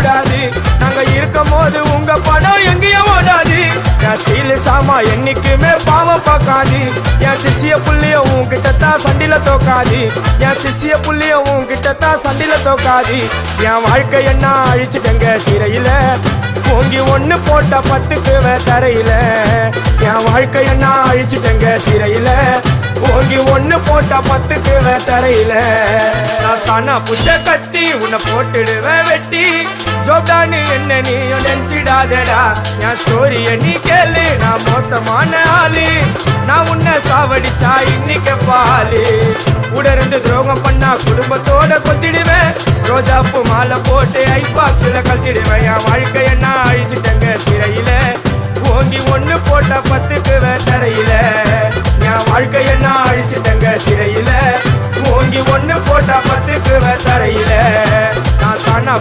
கூடாது. நாங்க இருக்கும் போது உங்க படம் எங்கேயும் ஓடாது. என் ஸ்டீல் சாமா என்னைக்குமே பாவம் பார்க்காது. என் சிசிய புள்ளிய உன்கிட்ட தான் சண்டில தோக்காது. என் சிசிய புள்ளிய உன்கிட்ட தான் சண்டில தோக்காது. என் வாழ்க்கை என்ன அழிச்சுட்டங்க சிறையில ஓங்கி ஒண்ணு போட்ட 10க்கு தரையில. என் வாழ்க்கை என்ன அழிச்சுட்டங்க சிறையில ஓங்கி ஒண்ணு போட்ட 10க்கு தரையில. நான் சானா புஷ கத்தி உன்னை போட்டுடுவேன் வெட்டி. ஜோப்டானு என்ன நீ நினைச்சிடாதடா. என் ஸ்டோரிய நீ கேளு, நான் மோசமான ஆளு. நான் உன்னை சாவடிச்சா இன்னைக்கு பாலு. உடருந்து துரோகம் பண்ணா குடும்பத்தோட கொத்திடுவேன். ரோஜாப்பு மாலை போட்டு ஐஸ் பாக்ஸ்ல கழட்டிடுவேன். என் வாழ்க்கை என்ன அழிச்சிட்டங்க சிறையில ஓங்கி ஒண்ணு போட்ட 10க்கு தரையில. என் வாழ்க்கை என்ன அழிச்சிட்டங்க சிறையில ஓங்கி ஒண்ணு போட்ட 10க்கு தரையில. நான் சானா